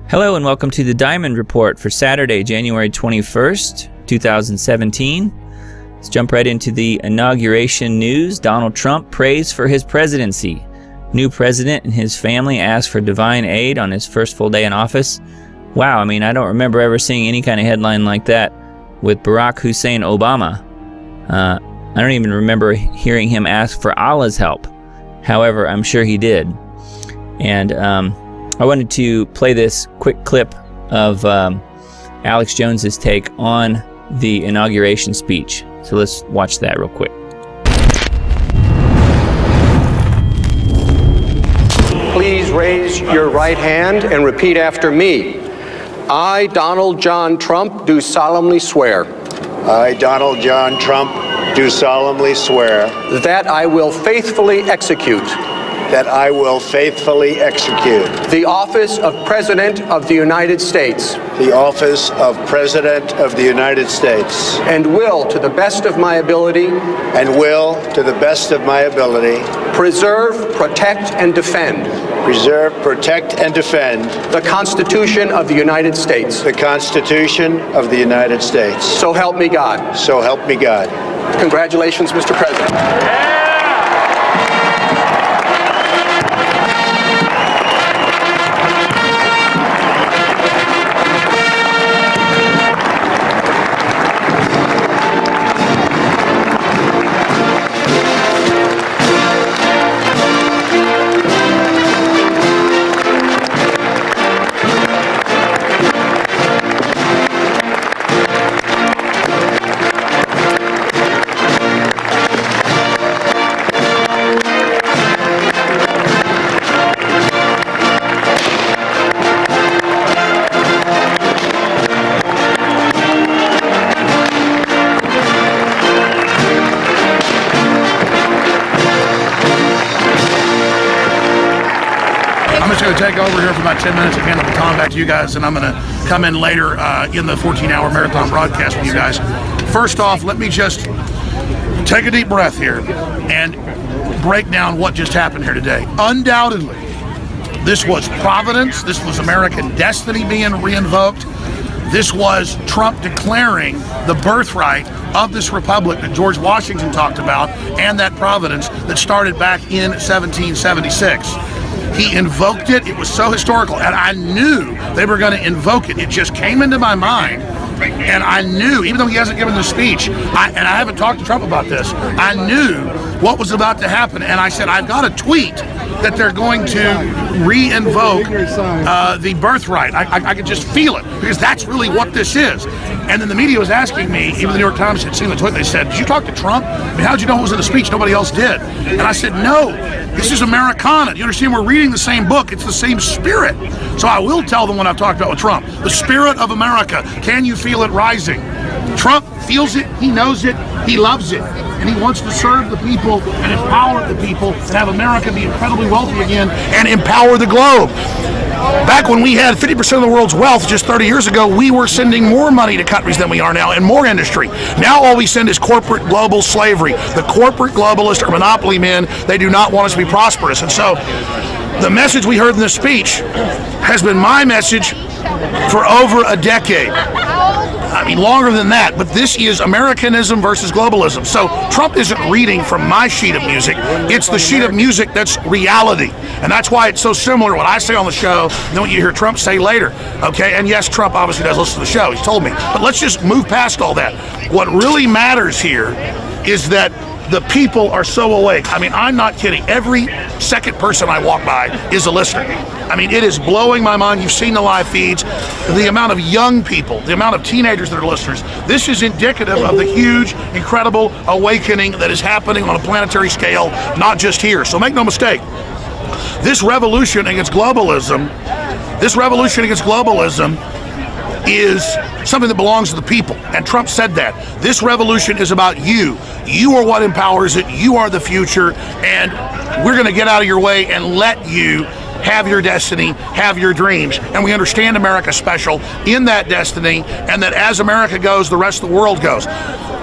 Hello and welcome to the Diamond Report for Saturday, January 21st, 2017. Let's jump right into the inauguration news. Donald Trump prays for his presidency. New president and his family ask for divine aid on his first full day in office. Wow, I don't remember ever seeing any kind of headline like that with Barack Hussein Obama. I don't even remember hearing him ask for Allah's help. However, I'm sure he did. And I wanted to play this quick clip of Alex Jones's take on the inauguration speech. So let's watch that real quick. Please raise your right hand and repeat after me. I, Donald John Trump, do solemnly swear. I, Donald John Trump, do solemnly swear. That I will faithfully execute. That I will faithfully execute. The office of President of the United States. The office of President of the United States. And will, to the best of my ability. And will, to the best of my ability. Preserve, protect, and defend. Preserve, protect, and defend. The Constitution of the United States. The Constitution of the United States. So help me God. So help me God. Congratulations, Mr. President. Going to take over here for about 10 minutes and hand the baton back to you guys, and I'm going to come in later in the 14-hour marathon broadcast with you guys. First off, let me just take a deep breath here and break down what just happened here today. Undoubtedly, this was providence. This was American destiny being reinvoked. This was Trump declaring the birthright of this republic that George Washington talked about, and that providence that started back in 1776. He invoked it. It was so historical, and I knew they were going to invoke it. It just came into my mind, and I knew, even though he hasn't given the speech, and I haven't talked to Trump about this, I knew what was about to happen, and I said, I've got a tweet that they're going to re-invoke the birthright. I could just feel it, because that's really what this is. And then the media was asking me, even the New York Times had seen the tweet, they said, did you talk to Trump? How did you know it was in the speech? Nobody else did. And I said, no, this is Americana. Do you understand? We're reading the same book. It's the same spirit. So I will tell them what I've talked about with Trump. The spirit of America. Can you feel it rising? Trump feels it, he knows it, he loves it, and he wants to serve the people and empower the people and have America be incredibly wealthy again and empower the globe. Back when we had 50% of the world's wealth just 30 years ago, we were sending more money to countries than we are now and more industry. Now all we send is corporate global slavery. The corporate globalists are monopoly men. They do not want us to be prosperous. And so the message we heard in this speech has been my message for over a decade. Longer than that, but this is Americanism versus globalism. So Trump isn't reading from my sheet of music. It's the sheet of music that's reality. And that's why it's so similar to what I say on the show than what you hear Trump say later. Okay, and yes, Trump obviously does listen to the show. He's told me. But let's just move past all that. What really matters here is that the people are so awake. I'm not kidding. Every second person I walk by is a listener. It is blowing my mind. You've seen the live feeds, the amount of young people, the amount of teenagers that are listeners. This is indicative of the huge, incredible awakening that is happening on a planetary scale, not just here. So make no mistake, this revolution against globalism is something that belongs to the people. And Trump said that. This revolution is about you. You are what empowers it. You are the future. And we're going to get out of your way and let you have your destiny, have your dreams. And we understand America's special in that destiny, and that as America goes, the rest of the world goes.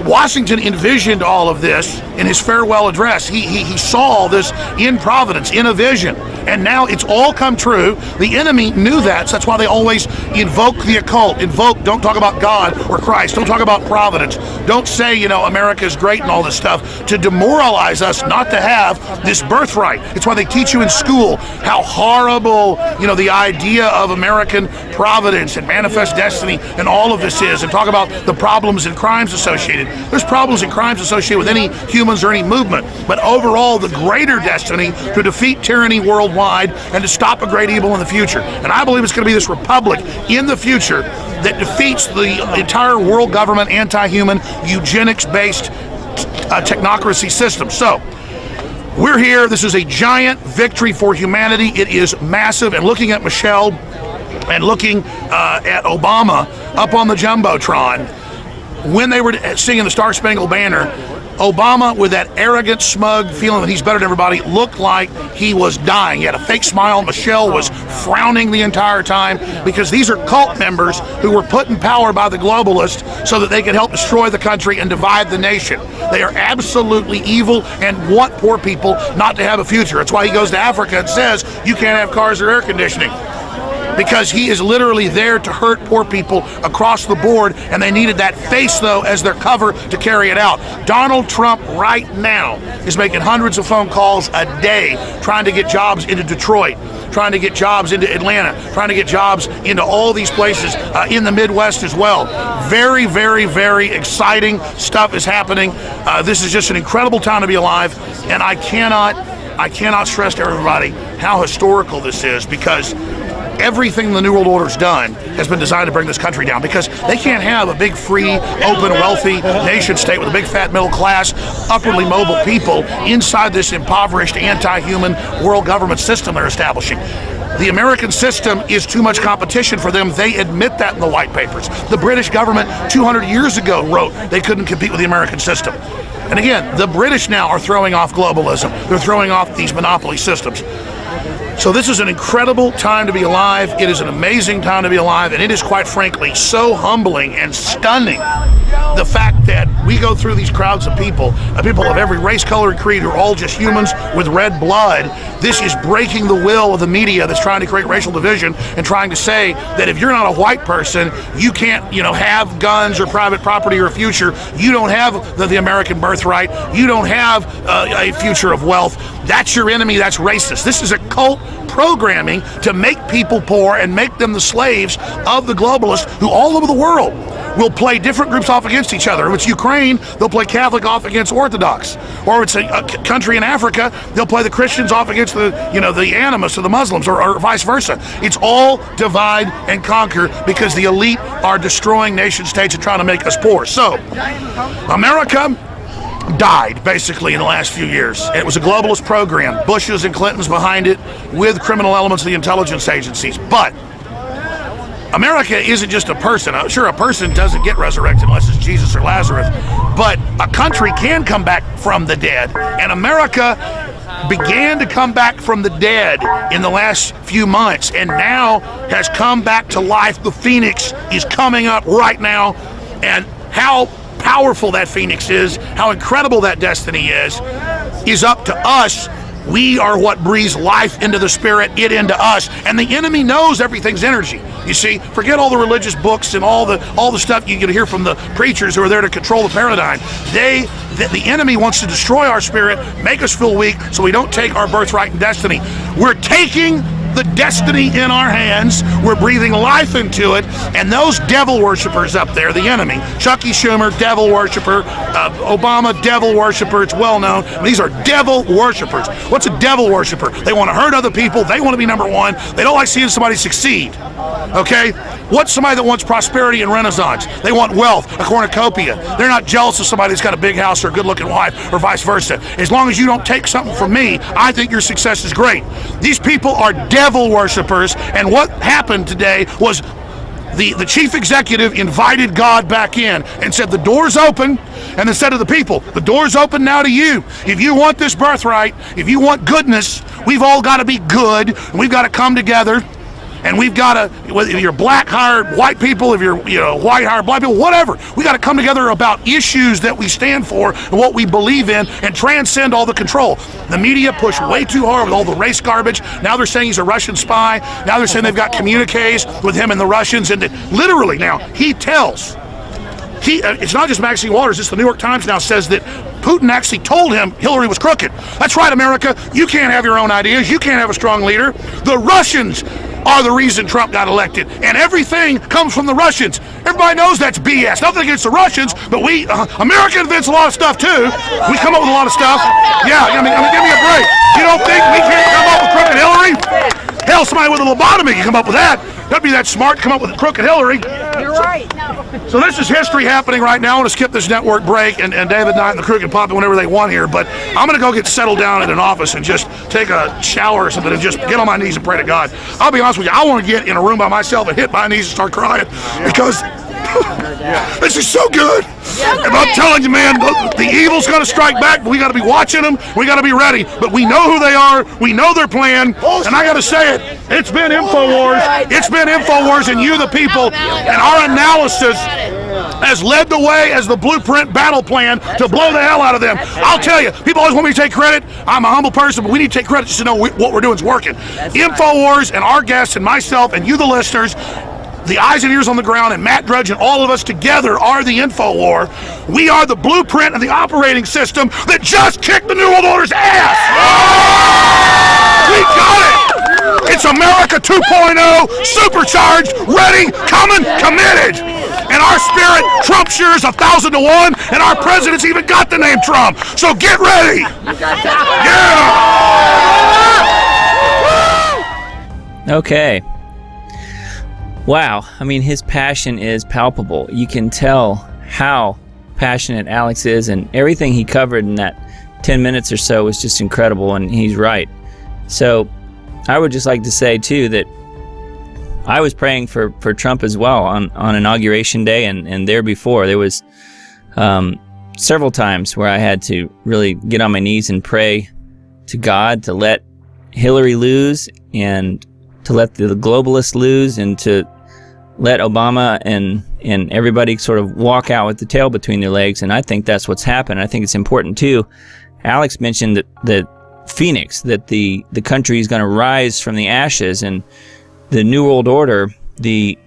Washington envisioned all of this in his farewell address. He saw this in Providence, in a vision, and now it's all come true. The enemy knew that, so that's why they always invoke the occult. Don't talk about God or Christ. Don't talk about Providence. Don't say, you know, America is great and all this stuff, to demoralize us not to have this birthright. It's why they teach you in school how horrible, you know, the idea of American providence and manifest destiny and all of this is, and talk about the problems and crimes associated. There's problems and crimes associated with any humans or any movement, but overall the greater destiny to defeat tyranny worldwide and to stop a great evil in the future. And I believe it's going to be this republic in the future that defeats the entire world government, anti-human, eugenics-based technocracy system. So we're here. This is a giant victory for humanity. It is massive. And looking at Michelle and looking at Obama up on the Jumbotron, when they were singing the Star Spangled Banner, Obama, with that arrogant, smug feeling that he's better than everybody, looked like he was dying. He had a fake smile. Michelle was frowning the entire time, because these are cult members who were put in power by the globalists so that they could help destroy the country and divide the nation. They are absolutely evil and want poor people not to have a future. That's why he goes to Africa and says, you can't have cars or air conditioning, because he is literally there to hurt poor people across the board, and they needed that face, though, as their cover to carry it out. Donald Trump right now is making hundreds of phone calls a day trying to get jobs into Detroit, trying to get jobs into Atlanta, trying to get jobs into all these places in the Midwest as well. Very, very, very exciting stuff is happening. This is just an incredible time to be alive, and I cannot stress to everybody how historical this is, because everything the New World Order's done has been designed to bring this country down, because they can't have a big, free, open, wealthy nation state with a big, fat middle class, upwardly mobile people inside this impoverished, anti-human world government system they're establishing. The American system is too much competition for them. They admit that in the white papers. The British government 200 years ago wrote they couldn't compete with the American system. And again, the British now are throwing off globalism. They're throwing off these monopoly systems. So this is an incredible time to be alive. It is an amazing time to be alive, and it is, quite frankly, so humbling and stunning, the fact that we go through these crowds of people of every race, color, and creed, who are all just humans with red blood. This is breaking the will of the media that's trying to create racial division and trying to say that if you're not a white person, you can't, you know, have guns or private property or a future. You don't have the American birthright. You don't have a future of wealth. That's your enemy. That's racist. This is a cult programming to make people poor and make them the slaves of the globalists, who all over the world will play different groups off against each other. If it's Ukraine, they'll play Catholic off against Orthodox. Or if it's a country in Africa, they'll play the Christians off against the animists or the Muslims, or vice versa. It's all divide and conquer, because the elite are destroying nation states and trying to make us poor. So, America died basically in the last few years. It was a globalist program, Bush's and Clinton's behind it, with criminal elements of the intelligence agencies. But America isn't just a person. Sure, a person doesn't get resurrected unless it's Jesus or Lazarus, but a country can come back from the dead, and America began to come back from the dead in the last few months, and now has come back to life. The Phoenix is coming up right now, and how powerful that Phoenix is, how incredible that destiny is up to us. We are what breathes life into the spirit, it into us, and the enemy knows everything's energy. You see, forget all the religious books and all the stuff you can hear from the preachers who are there to control the paradigm. The enemy wants to destroy our spirit, make us feel weak, so we don't take our birthright and destiny. We're taking the destiny in our hands. We're breathing life into it, and those devil worshippers up there, the enemy, Chucky Schumer, devil worshiper, Obama, devil worshiper, it's well known. These are devil worshippers. What's a devil worshiper? They want to hurt other people. They want to be number one. They don't like seeing somebody succeed. Okay? What's somebody that wants prosperity and renaissance? They want wealth, a cornucopia. They're not jealous of somebody that's got a big house or a good-looking wife, or vice versa. As long as you don't take something from me, I think your success is great. These people are devil worshippers, and what happened today was the chief executive invited God back in and said, the door's open, and then said to the people, the door's open now to you. If you want this birthright, if you want goodness, we've all got to be good, and we've got to come together, And we've got to, whether you're black-hired white people, if you're white-hired black people, whatever, we got to come together about issues that we stand for and what we believe in and transcend all the control. The media pushed way too hard with all the race garbage. Now they're saying he's a Russian spy. Now they're saying they've got communiques with him and the Russians. And that literally now he tells, it's not just Maxine Waters, it's the New York Times now says that Putin actually told him Hillary was crooked. That's right, America. You can't have your own ideas. You can't have a strong leader. The Russians are the reason Trump got elected, and everything comes from the Russians. Everybody knows that's BS. Nothing against the Russians, but we, America invents a lot of stuff too. We come up with a lot of stuff. Yeah, I mean, give me a break. You don't think we can't come up with crooked Hillary? Hell, somebody with a lobotomy can come up with that. That'd be that smart to come up with a crooked Hillary. You're right. So this is history happening right now. I want to skip this network break, and David Knight and the crew can pop in whenever they want here. But I'm going to go get settled down in an office and just take a shower or something and just get on my knees and pray to God. I'll be honest with you, I want to get in a room by myself and hit my knees and start crying because this is so good. And I'm telling you, man, the evil's going to strike back, but we got to be watching them. We got to be ready. But we know who they are. We know their plan. And I got to say it, it's been InfoWars. It's been InfoWars and you, the people. And our analysis has led the way as the blueprint battle plan to blow the hell out of them. I'll tell you, people always want me to take credit. I'm a humble person, but we need to take credit just to know what we're doing is working. InfoWars and our guests and myself and you, the listeners, the eyes and ears on the ground, and Matt Drudge and all of us together are the InfoWar. We are the blueprint and the operating system that just kicked the New World Order's ass. We got it. It's America 2.0, supercharged, ready, coming, committed. And our spirit, Trump shares 1,000 to 1, and our president's even got the name Trump. So get ready. Yeah. Okay. Wow. I mean, his passion is palpable. You can tell how passionate Alex is, and everything he covered in that 10 minutes or so was just incredible, and he's right. So I would just like to say, too, that I was praying for Trump as well on Inauguration Day and there before. There was several times where I had to really get on my knees and pray to God to let Hillary lose and to let the globalists lose and to let Obama and everybody sort of walk out with the tail between their legs. And I think that's what's happened. I think it's important, too. Alex mentioned that Phoenix, that the country is going to rise from the ashes, and the New World Order, the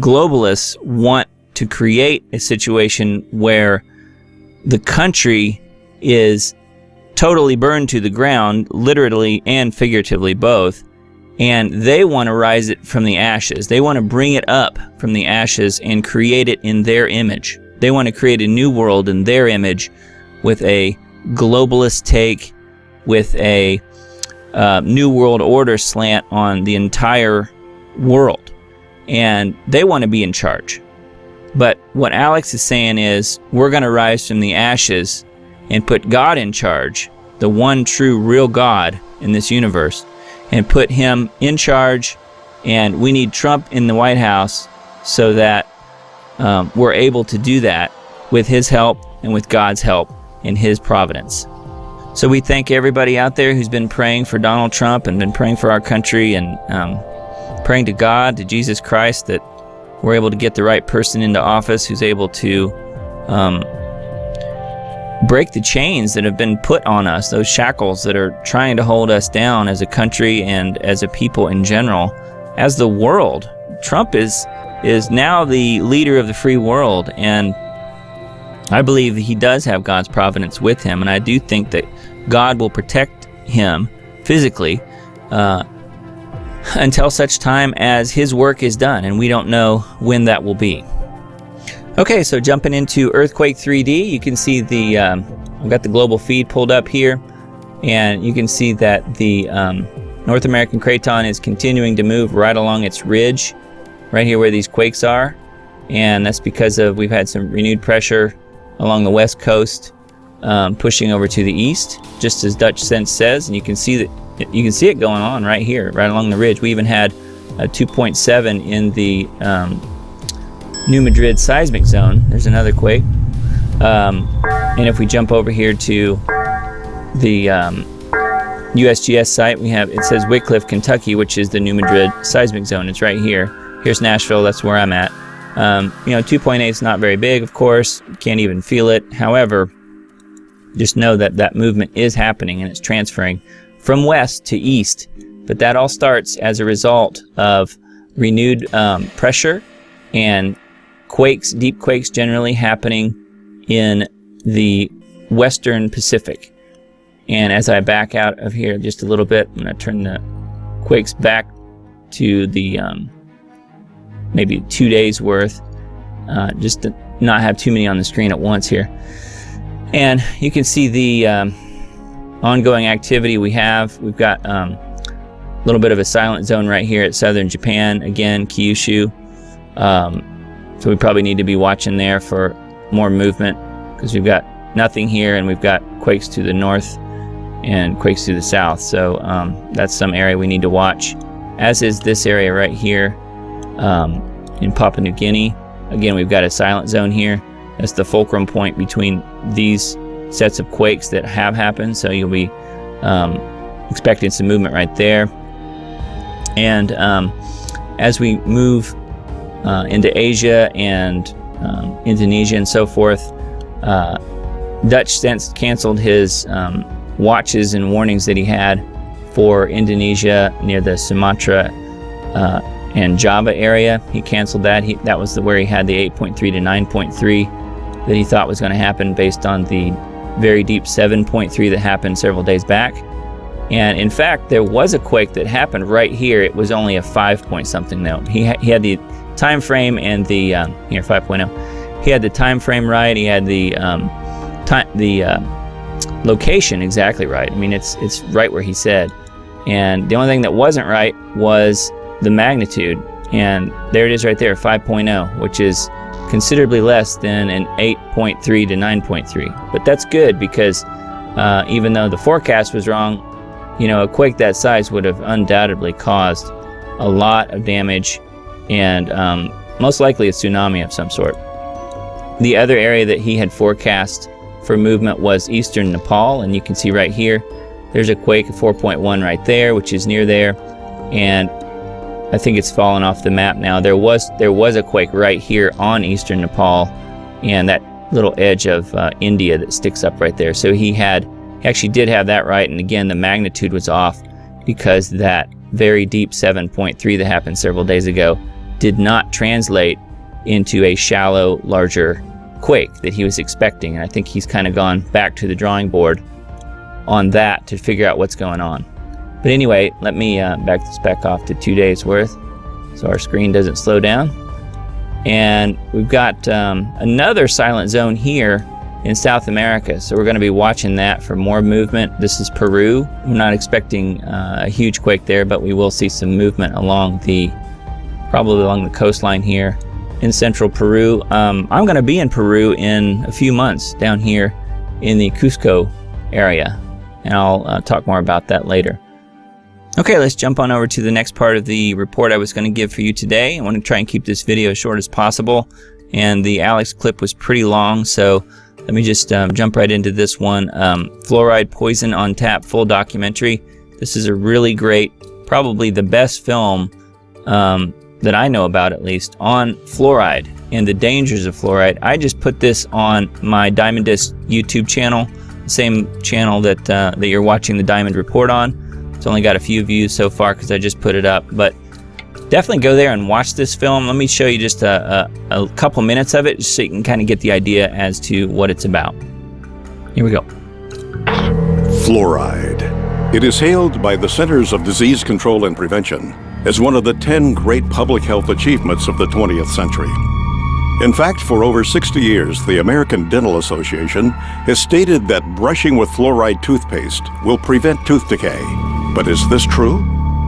globalists want to create a situation where the country is totally burned to the ground, literally and figuratively both. And they want to rise it from the ashes. They want to bring it up from the ashes and create it in their image. They want to create a new world in their image with a globalist take, with a new world order slant on the entire world. And they want to be in charge. But what Alex is saying is, we're going to rise from the ashes and put God in charge, the one true real God in this universe, and put him in charge. And we need Trump in the White House so that we're able to do that with his help and with God's help in his providence. So we thank everybody out there who's been praying for Donald Trump and been praying for our country and praying to God, to Jesus Christ, that we're able to get the right person into office who's able to break the chains that have been put on us, those shackles that are trying to hold us down as a country and as a people in general, as the world. Trump is now the leader of the free world, and I believe that he does have God's providence with him, and I do think that God will protect him physically until such time as his work is done, and we don't know when that will be. Okay, so jumping into Earthquake 3D, you can see I've got the global feed pulled up here, and you can see that the North American Craton is continuing to move right along its ridge, right here where these quakes are, and that's because we've had some renewed pressure along the west coast, pushing over to the east, just as Dutchsinse says, and you can see it going on right here, right along the ridge. We even had a 2.7 in the New Madrid seismic zone. There's another quake. And if we jump over here to the USGS site, it says Wickliffe, Kentucky, which is the New Madrid seismic zone. It's right here. Here's Nashville. That's where I'm at. 2.8 is not very big, of course. You can't even feel it. However, just know that that movement is happening and it's transferring from west to east. But that all starts as a result of renewed pressure and quakes, deep quakes generally happening in the western Pacific. And as I back out of here just a little bit, I'm going to turn the quakes back to the maybe 2 days worth, just to not have too many on the screen at once here. And you can see the ongoing activity we have. We've got a little bit of a silent zone right here at southern Japan, again, Kyushu. So we probably need to be watching there for more movement, because we've got nothing here and we've got quakes to the north and quakes to the south. So that's some area we need to watch, as is this area right here in Papua New Guinea. Again, we've got a silent zone here. That's the fulcrum point between these sets of quakes that have happened. So you'll be expecting some movement right there. And as we move into Asia and Indonesia and so forth, Dutchsinse canceled his watches and warnings that he had for Indonesia near the Sumatra and Java area. He canceled that. That was where he had the 8.3 to 9.3 that he thought was going to happen based on the very deep 7.3 that happened several days back. And in fact, there was a quake that happened right here. It was only a 5 point something though. He had the time frame and the here 5.0. He had the time frame right. He had the location exactly right. I mean, it's right where he said. And the only thing that wasn't right was the magnitude. And there it is right there, 5.0, which is considerably less than an 8.3 to 9.3. But that's good, because even though the forecast was wrong, a quake that size would have undoubtedly caused a lot of damage and most likely a tsunami of some sort. The other area that he had forecast for movement was eastern Nepal, and you can see right here, there's a quake of 4.1 right there, which is near there, and I think it's fallen off the map now. There was a quake right here on eastern Nepal, and that little edge of India that sticks up right there. So he actually did have that right, and again, the magnitude was off because that very deep 7.3 that happened several days ago did not translate into a shallow, larger quake that he was expecting. And I think he's kind of gone back to the drawing board on that to figure out what's going on. But anyway, let me back this back off to 2 days worth so our screen doesn't slow down. And we've got another silent zone here in South America, so we're going to be watching that for more movement. This is Peru. We're not expecting a huge quake there, but we will see some movement probably along the coastline here in central Peru. I'm going to be in Peru in a few months down here in the Cusco area, and I'll talk more about that later. Okay, let's jump on over to the next part of the report I was going to give for you today. I want to try and keep this video as short as possible, and the Alex clip was pretty long, so let me just jump right into this one. Fluoride Poison on Tap, full documentary. This is a really great, probably the best film that I know about, at least, on fluoride and the dangers of fluoride. I just put this on my Diamond Disc YouTube channel, the same channel that you're watching the Diamond Report on. It's only got a few views so far because I just put it up, but definitely go there and watch this film. Let me show you just a couple minutes of it just so you can kind of get the idea as to what it's about. Here we go. Fluoride. It is hailed by the Centers of Disease Control and Prevention as one of the 10 great public health achievements of the 20th century. In fact, for over 60 years, the American Dental Association has stated that brushing with fluoride toothpaste will prevent tooth decay. But is this true?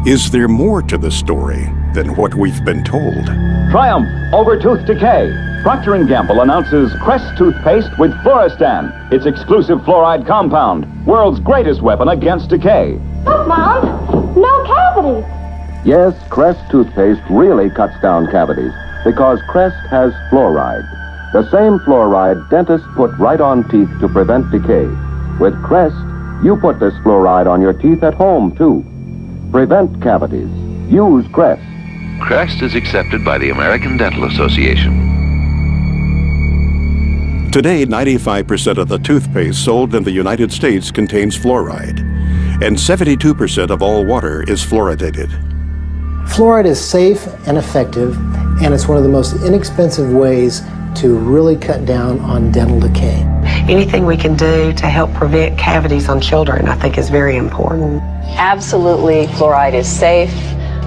Is there more to the story than what we've been told? Triumph over tooth decay. Procter & Gamble announces Crest toothpaste with Fluoristan, its exclusive fluoride compound, world's greatest weapon against decay. Look, Mom, no cavities. Yes, Crest toothpaste really cuts down cavities because Crest has fluoride. The same fluoride dentists put right on teeth to prevent decay. With Crest, You put this fluoride on your teeth at home, too. Prevent cavities. Use Crest. Crest is accepted by the American Dental Association. Today, 95% of the toothpaste sold in the United States contains fluoride, and 72% of all water is fluoridated. Fluoride is safe and effective, and it's one of the most inexpensive ways to really cut down on dental decay. Anything we can do to help prevent cavities on children, I think, is very important. Absolutely, fluoride is safe.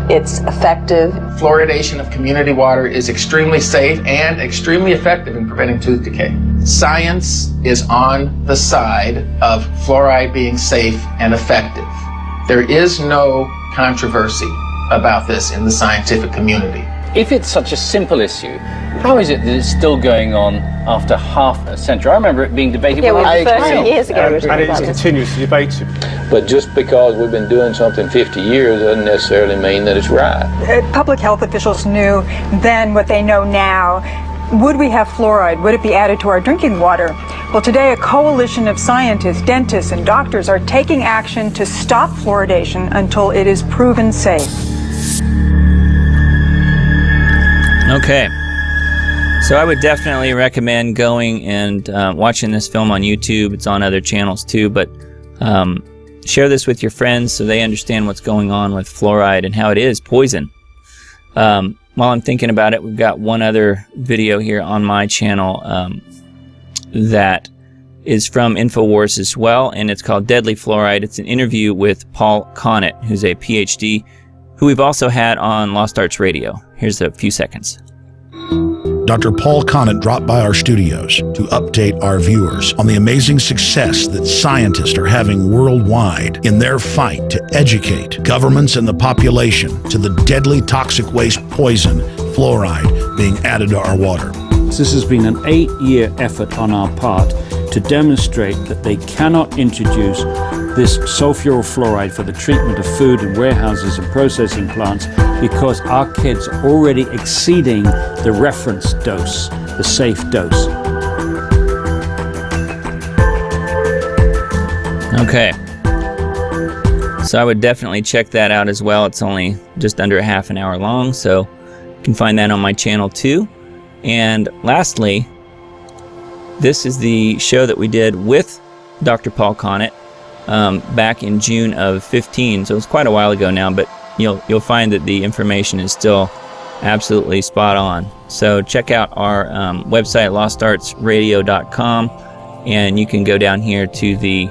It's effective. Fluoridation of community water is extremely safe and extremely effective in preventing tooth decay. Science is on the side of fluoride being safe and effective. There is no controversy about this in the scientific community. If it's such a simple issue, how is it that it's still going on after half a century? I remember it being debated when I was 30 years ago. And it is continuously debated. But just because we've been doing something 50 years doesn't necessarily mean that it's right. Public health officials knew then what they know now. Would we have fluoride? Would it be added to our drinking water? Well, today a coalition of scientists, dentists, and doctors are taking action to stop fluoridation until it is proven safe. Okay. So I would definitely recommend going and watching this film on YouTube. It's on other channels too, but share this with your friends so they understand what's going on with fluoride and how it is poison. While I'm thinking about it, we've got one other video here on my channel that is from InfoWars as well, and it's called Deadly Fluoride. It's an interview with Paul Connett, who's a PhD, who we've also had on Lost Arts Radio. Here's a few seconds. Dr. Paul Connett dropped by our studios to update our viewers on the amazing success that scientists are having worldwide in their fight to educate governments and the population to the deadly toxic waste poison, fluoride, being added to our water. This has been an 8-year effort on our part to demonstrate that they cannot introduce this sulfuryl fluoride for the treatment of food in warehouses and processing plants because our kids are already exceeding the reference dose, the safe dose. Okay. So I would definitely check that out as well. It's only just under a half an hour long, so you can find that on my channel too. And lastly, this is the show that we did with Dr. Paul Connett back in June of 15, so it's quite a while ago now, but you'll find that the information is still absolutely spot on. So check out our website, lostartsradio.com, and you can go down here to the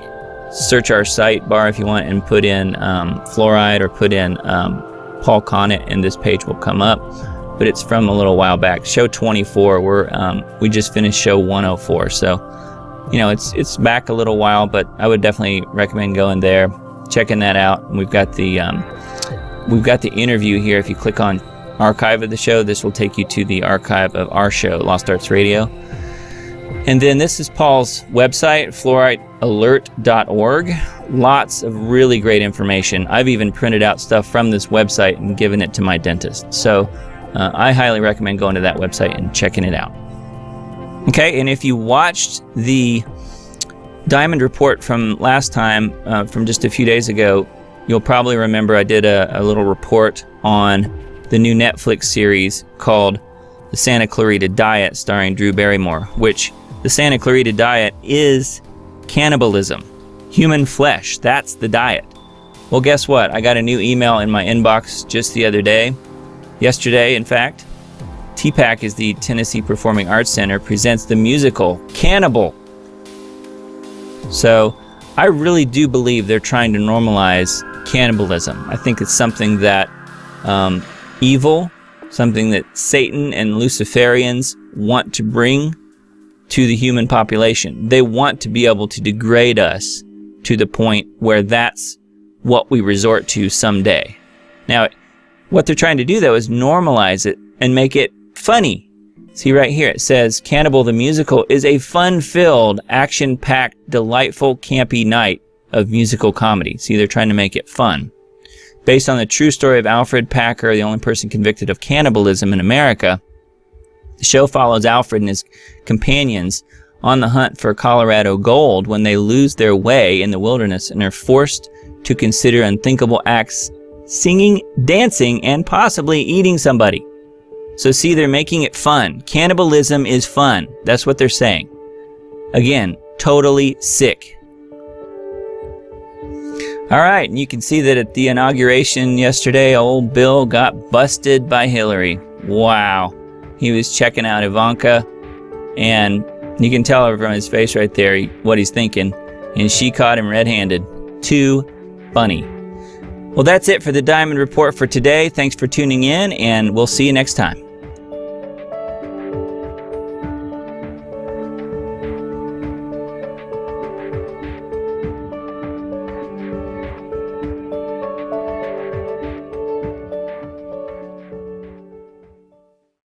search our site bar if you want and put in fluoride or put in Paul Connett, and this page will come up. But it's from a little while back. Show 24. We just finished show 104. So, it's back a little while, but I would definitely recommend going there, checking that out. And we've got the interview here. If you click on archive of the show, this will take you to the archive of our show, Lost Arts Radio. And then this is Paul's website, fluoridealert.org. Lots of really great information. I've even printed out stuff from this website and given it to my dentist. So I highly recommend going to that website and checking it out. Okay, and if you watched the Diamond Report from last time, from just a few days ago, you'll probably remember I did a little report on the new Netflix series called The Santa Clarita Diet, starring Drew Barrymore, which the Santa Clarita Diet is cannibalism. Human flesh, that's the diet. Well, guess what? I got a new email in my inbox just the other day. Yesterday, in fact. TPAC is the Tennessee Performing Arts Center, presents the musical Cannibal. So I really do believe they're trying to normalize cannibalism. I think it's something that evil, something that Satan and Luciferians want to bring to the human population. They want to be able to degrade us to the point where that's what we resort to someday. Now, what they're trying to do, though, is normalize it and make it funny. See right here, it says, Cannibal the Musical is a fun-filled, action-packed, delightful, campy night of musical comedy. See, they're trying to make it fun. Based on the true story of Alfred Packer, the only person convicted of cannibalism in America, the show follows Alfred and his companions on the hunt for Colorado gold when they lose their way in the wilderness and are forced to consider unthinkable acts, singing, dancing, and possibly eating somebody. So see, they're making it fun. Cannibalism is fun. That's what they're saying. Again, totally sick. All right, and you can see that at the inauguration yesterday, old Bill got busted by Hillary. Wow. He was checking out Ivanka, and you can tell from his face right there what he's thinking, and she caught him red-handed. Too funny. Well, that's it for the Diamond Report for today. Thanks for tuning in, and we'll see you next time.